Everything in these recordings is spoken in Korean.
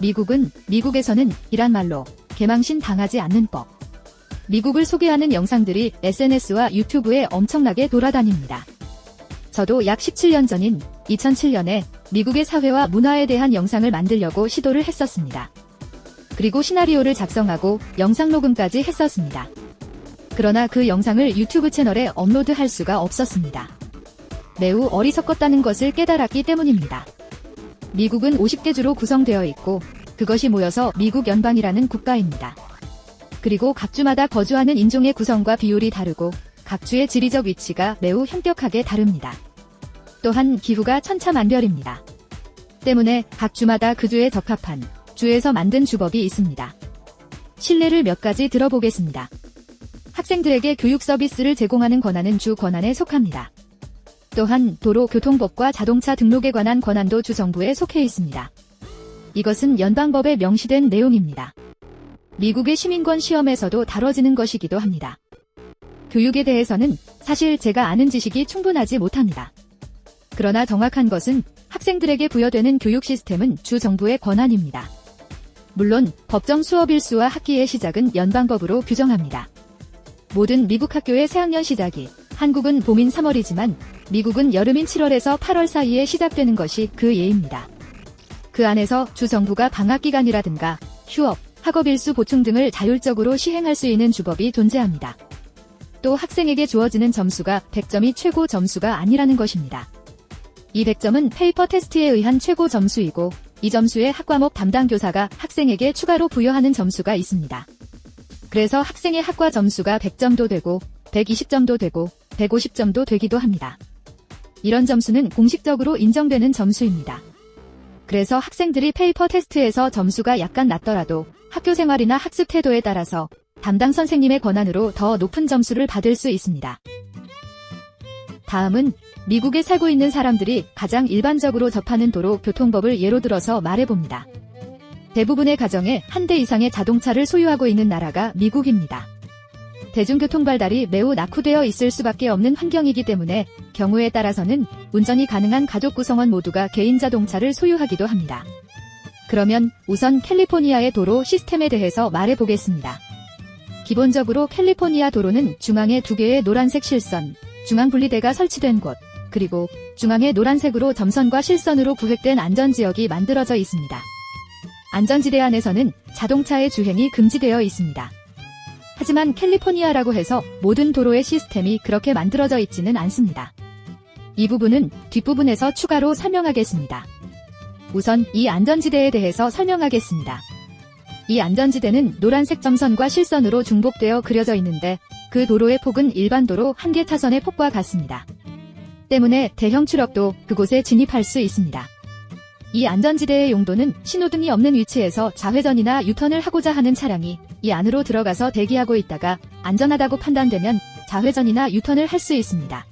미국에서는 이란 말로 개망신 당하지 않는 법. 미국을 소개하는 영상들이 SNS와 유튜브에 엄청나게 돌아다닙니다. 저도 약 17년 전인 2007년에 미국의 사회와 문화에 대한 영상을 만들려고 시도를 했었습니다. 그리고 시나리오를 작성하고 영상 녹음까지 했었습니다. 그러나 그 영상을 유튜브 채널에 업로드할 수가 없었습니다. 매우 어리석었다는 것을 깨달았기 때문입니다. 미국은 50개 주로 구성되어 있고 그것이 모여서 미국 연방이라는 국가입니다. 그리고 각 주마다 거주하는 인종의 구성과 비율이 다르고 각 주의 지리적 위치가 매우 현격하게 다릅니다. 또한 기후가 천차만별입니다. 때문에 각 주마다 그 주에 적합한 주에서 만든 주법이 있습니다. 실례를 몇 가지 들어보겠습니다. 학생들에게 교육 서비스를 제공하는 권한은 주 권한에 속합니다. 또한 도로교통법과 자동차 등록에 관한 권한도 주 정부에 속해 있습니다. 이것은 연방법에 명시된 내용입니다. 미국의 시민권 시험에서도 다뤄지는 것이기도 합니다. 교육에 대해서는 사실 제가 아는 지식이 충분하지 못합니다. 그러나 정확한 것은 학생들에게 부여되는 교육 시스템은 주 정부의 권한입니다. 물론 법정 수업 일수와 학기의 시작은 연방법으로 규정합니다. 모든 미국 학교의 새학년 시작이 한국은 봄인 3월이지만 미국은 여름인 7월에서 8월 사이에 시작되는 것이 그 예입니다. 그 안에서 주 정부가 방학기간이라든가 휴업, 학업 일수 보충 등을 자율적으로 시행할 수 있는 주법이 존재합니다. 또 학생에게 주어지는 점수가 100점이 최고 점수가 아니라는 것입니다. 이 100점은 페이퍼 테스트에 의한 최고 점수이고 이 점수에 학과목 담당 교사가 학생에게 추가로 부여하는 점수가 있습니다. 그래서 학생의 학과 점수가 100점도 되고 120점도 되고 150점도 되기도 합니다. 이런 점수는 공식적으로 인정되는 점수입니다. 그래서 학생들이 페이퍼 테스트에서 점수가 약간 낮더라도 학교 생활이나 학습 태도에 따라서 담당 선생님의 권한으로 더 높은 점수를 받을 수 있습니다. 다음은 미국에 살고 있는 사람들이 가장 일반적으로 접하는 도로교통법을 예로 들어서 말해봅니다. 대부분의 가정에 한 대 이상의 자동차를 소유하고 있는 나라가 미국입니다. 대중교통 발달이 매우 낙후되어 있을 수밖에 없는 환경이기 때문에 경우에 따라서는 운전이 가능한 가족 구성원 모두가 개인 자동차를 소유하기도 합니다. 그러면 우선 캘리포니아의 도로 시스템에 대해서 말해보겠습니다. 기본적으로 캘리포니아 도로는 중앙에 2개의 노란색 실선, 중앙분리대가 설치된 곳, 그리고 중앙에 노란색으로 점선과 실선으로 구획된 안전지역이 만들어져 있습니다. 안전지대 안에서는 자동차의 주행이 금지되어 있습니다. 하지만 캘리포니아라고 해서 모든 도로의 시스템이 그렇게 만들어져 있지는 않습니다. 이 부분은 뒷부분에서 추가로 설명하겠습니다. 우선 이 안전지대에 대해서 설명하겠습니다. 이 안전지대는 노란색 점선과 실선으로 중복되어 그려져 있는데 그 도로의 폭은 일반 도로 1개 차선의 폭과 같습니다. 때문에 대형 트럭도 그곳에 진입할 수 있습니다. 이 안전지대의 용도는 신호등이 없는 위치에서 좌회전이나 유턴을 하고자 하는 차량이 이 안으로 들어가서 대기하고 있다가 안전하다고 판단되면 좌회전이나 유턴을 할 수 있습니다.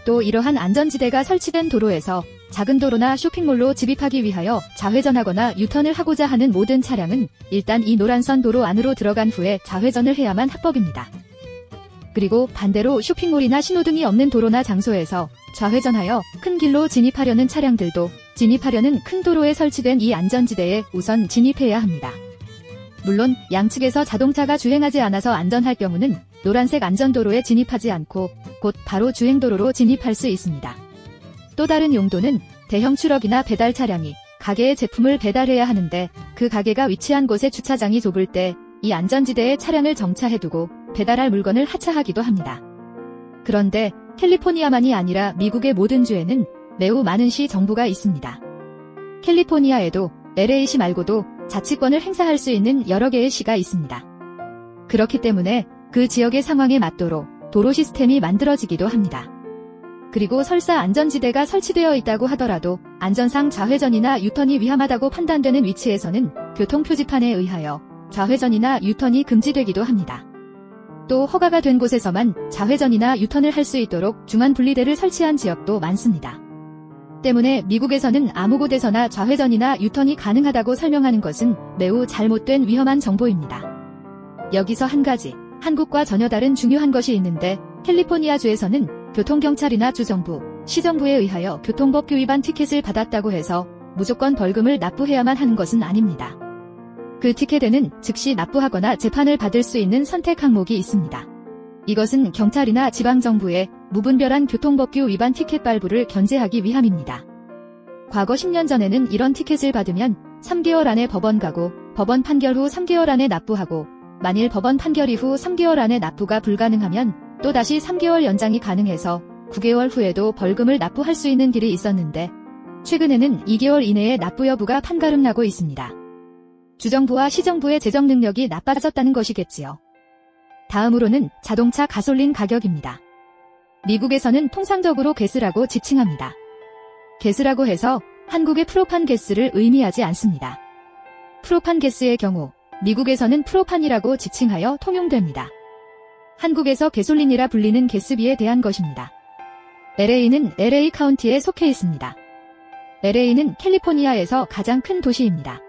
또 이러한 안전지대가 설치된 도로에서 작은 도로나 쇼핑몰로 진입하기 위하여 좌회전하거나 유턴을 하고자 하는 모든 차량은 일단 이 노란선 도로 안으로 들어간 후에 좌회전을 해야만 합법입니다. 그리고 반대로 쇼핑몰이나 신호등이 없는 도로나 장소에서 좌회전하여 큰 길로 진입하려는 차량들도 진입하려는 큰 도로에 설치된 이 안전지대에 우선 진입해야 합니다. 물론 양측에서 자동차가 주행하지 않아서 안전할 경우는 노란색 안전도로에 진입하지 않고 곧 바로 주행도로로 진입할 수 있습니다. 또 다른 용도는 대형 트럭이나 배달 차량이 가게에 제품을 배달해야 하는데 그 가게가 위치한 곳의 주차장이 좁을 때 이 안전지대에 차량을 정차해두고 배달할 물건을 하차하기도 합니다. 그런데 캘리포니아만이 아니라 미국의 모든 주에는 매우 많은 시 정부가 있습니다. 캘리포니아에도 LA시 말고도 자치권을 행사할 수 있는 여러 개의 시가 있습니다. 그렇기 때문에 그 지역의 상황에 맞도록 도로 시스템이 만들어지기도 합니다. 그리고 설사 안전지대가 설치되어 있다고 하더라도 안전상 좌회전이나 유턴이 위험하다고 판단되는 위치에서는 교통표지판에 의하여 좌회전이나 유턴이 금지되기도 합니다. 또 허가가 된 곳에서만 좌회전이나 유턴을 할 수 있도록 중앙분리대를 설치한 지역도 많습니다. 때문에 미국에서는 아무 곳에서나 좌회전이나 유턴이 가능하다고 설명하는 것은 매우 잘못된 위험한 정보입니다. 여기서 한 가지, 한국과 전혀 다른 중요한 것이 있는데 캘리포니아주에서는 교통경찰이나 주정부, 시정부에 의하여 교통법 위반 티켓을 받았다고 해서 무조건 벌금을 납부해야만 하는 것은 아닙니다. 그 티켓에는 즉시 납부하거나 재판을 받을 수 있는 선택 항목이 있습니다. 이것은 경찰이나 지방정부의 무분별한 교통법규 위반 티켓 발부를 견제하기 위함입니다. 과거 10년 전에는 이런 티켓을 받으면 3개월 안에 법원 가고 법원 판결 후 3개월 안에 납부하고 만일 법원 판결 이후 3개월 안에 납부가 불가능하면 또다시 3개월 연장이 가능해서 9개월 후에도 벌금을 납부할 수 있는 길이 있었는데 최근에는 2개월 이내에 납부 여부가 판가름나고 있습니다. 주정부와 시정부의 재정 능력이 나빠졌다는 것이겠지요. 다음으로는 자동차 가솔린 가격입니다. 미국에서는 통상적으로 가스라고 지칭합니다. 가스라고 해서 한국의 프로판 가스를 의미하지 않습니다. 프로판 가스의 경우 미국에서는 프로판이라고 지칭하여 통용됩니다. 한국에서 가솔린이라 불리는 가스비에 대한 것입니다. LA는 LA 카운티에 속해 있습니다. LA는 캘리포니아에서 가장 큰 도시입니다.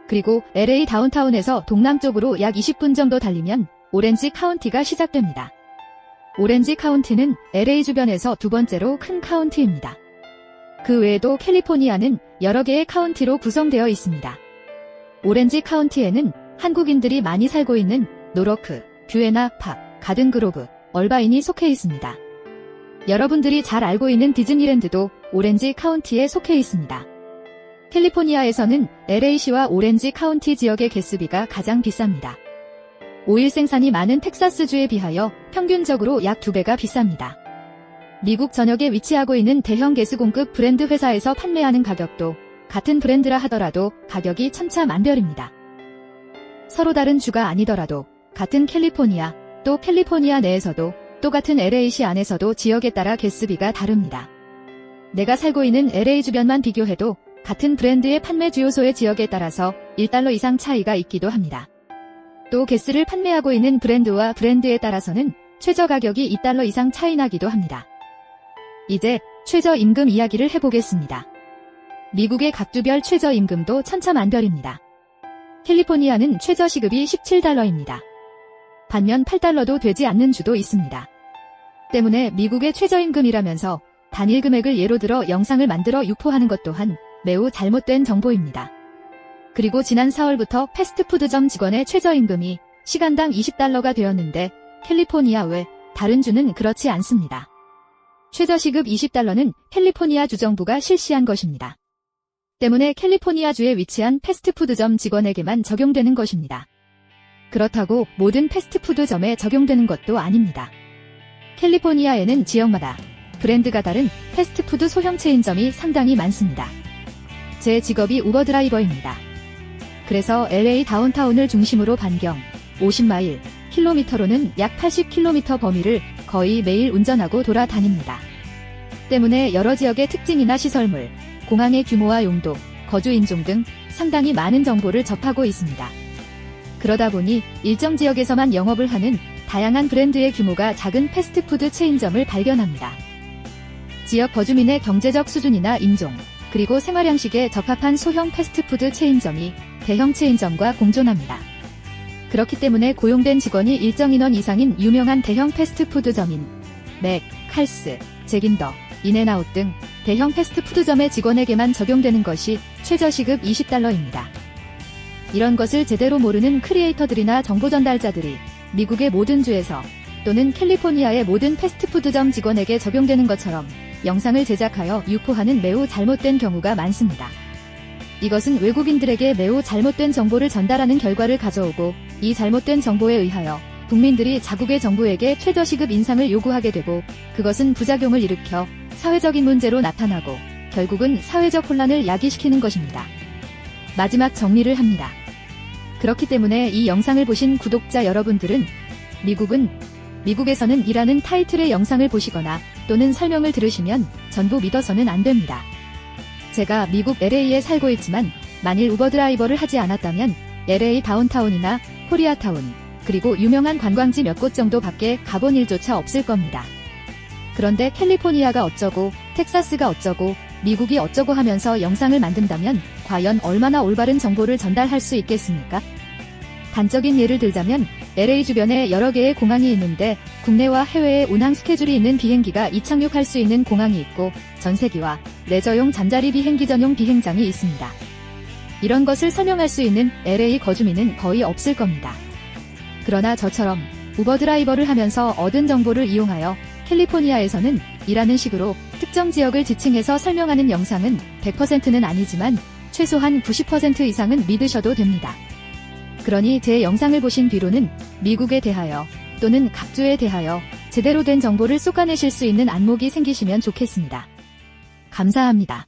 그리고 LA 다운타운에서 동남쪽으로 약 20분 정도 달리면 오렌지 카운티가 시작됩니다. 오렌지 카운티는 LA 주변에서 두 번째로 큰 카운티입니다. 그 외에도 캘리포니아는 여러 개의 카운티로 구성되어 있습니다. 오렌지 카운티에는 한국인들이 많이 살고 있는 노로크, 뷰에나 팍, 가든그로브, 얼바인이 속해 있습니다. 여러분들이 잘 알고 있는 디즈니랜드도 오렌지 카운티에 속해 있습니다. 캘리포니아에서는 LA시와 오렌지 카운티 지역의 가스비가 가장 비쌉니다. 오일 생산이 많은 텍사스주에 비하여 평균적으로 약 2배가 비쌉니다. 미국 전역에 위치하고 있는 대형 가스 공급 브랜드 회사에서 판매하는 가격도 같은 브랜드라 하더라도 가격이 천차만별입니다. 서로 다른 주가 아니더라도 같은 캘리포니아, 또 캘리포니아 내에서도 똑같은 LA시 안에서도 지역에 따라 가스비가 다릅니다. 내가 살고 있는 LA 주변만 비교해도 같은 브랜드의 판매 주요소의 지역에 따라서 $1 이상 차이가 있기도 합니다. 또 가스를 판매하고 있는 브랜드와 브랜드에 따라서는 최저 가격이 $2 이상 차이 나기도 합니다. 이제 최저임금 이야기를 해보겠습니다. 미국의 각 주별 최저임금도 천차만별입니다. 캘리포니아는 최저시급이 $17입니다. 반면 $8도 되지 않는 주도 있습니다. 때문에 미국의 최저임금이라면서 단일 금액을 예로 들어 영상을 만들어 유포하는 것 또한 매우 잘못된 정보입니다. 그리고 지난 4월부터 패스트푸드점 직원의 최저임금이 시간당 $20가 되었는데 캘리포니아 외 다른 주는 그렇지 않습니다. 최저시급 $20는 캘리포니아 주정부가 실시한 것입니다. 때문에 캘리포니아주에 위치한 패스트푸드점 직원에게만 적용되는 것입니다. 그렇다고 모든 패스트푸드점에 적용되는 것도 아닙니다. 캘리포니아에는 지역마다 브랜드가 다른 패스트푸드 소형 체인점이 상당히 많습니다. 제 직업이 우버드라이버입니다. 그래서 LA 다운타운을 중심으로 반경 50마일, 킬로미터로는 약 80km 범위를 거의 매일 운전하고 돌아다닙니다. 때문에 여러 지역의 특징이나 시설물, 공항의 규모와 용도, 거주 인종 등 상당히 많은 정보를 접하고 있습니다. 그러다 보니 일정 지역에서만 영업을 하는 다양한 브랜드의 규모가 작은 패스트푸드 체인점을 발견합니다. 지역 거주민의 경제적 수준이나 인종, 그리고 생활 양식에 적합한 소형 패스트푸드 체인점이 대형 체인점과 공존합니다. 그렇기 때문에 고용된 직원이 일정 인원 이상인 유명한 대형 패스트푸드점인 맥, 칼스, 잭인더, 인앤아웃 등 대형 패스트푸드점의 직원에게만 적용되는 것이 최저시급 $20입니다. 이런 것을 제대로 모르는 크리에이터들이나 정보 전달자들이 미국의 모든 주에서 또는 캘리포니아의 모든 패스트푸드점 직원에게 적용되는 것처럼 영상을 제작하여 유포하는 매우 잘못된 경우가 많습니다. 이것은 외국인들에게 매우 잘못된 정보를 전달하는 결과를 가져오고 이 잘못된 정보에 의하여 국민들이 자국의 정부에게 최저시급 인상을 요구하게 되고 그것은 부작용을 일으켜 사회적인 문제로 나타나고 결국은 사회적 혼란을 야기시키는 것입니다. 마지막 정리를 합니다. 그렇기 때문에 이 영상을 보신 구독자 여러분들은 미국에서는 이라는 타이틀의 영상을 보시거나 또는 설명을 들으시면 전부 믿어서는 안 됩니다. 제가 미국 LA에 살고 있지만 만일 우버드라이버를 하지 않았다면 LA 다운타운이나 코리아타운 그리고 유명한 관광지 몇 곳 정도 밖에 가본 일조차 없을 겁니다. 그런데 캘리포니아가 어쩌고 텍사스가 어쩌고 미국이 어쩌고 하면서 영상을 만든다면 과연 얼마나 올바른 정보를 전달할 수 있겠습니까? 단적인 예를 들자면 LA 주변에 여러 개의 공항이 있는데 국내와 해외에 운항 스케줄이 있는 비행기가 이착륙할 수 있는 공항이 있고 전세기와 레저용 잠자리 비행기 전용 비행장이 있습니다. 이런 것을 설명할 수 있는 LA 거주민은 거의 없을 겁니다. 그러나 저처럼 우버 드라이버를 하면서 얻은 정보를 이용하여 캘리포니아에서는 이라는 식으로 특정 지역을 지칭해서 설명하는 영상은 100%는 아니지만 최소한 90% 이상은 믿으셔도 됩니다. 그러니 제 영상을 보신 뒤로는 미국에 대하여 또는 각주에 대하여 제대로 된 정보를 쏟아내실 수 있는 안목이 생기시면 좋겠습니다. 감사합니다.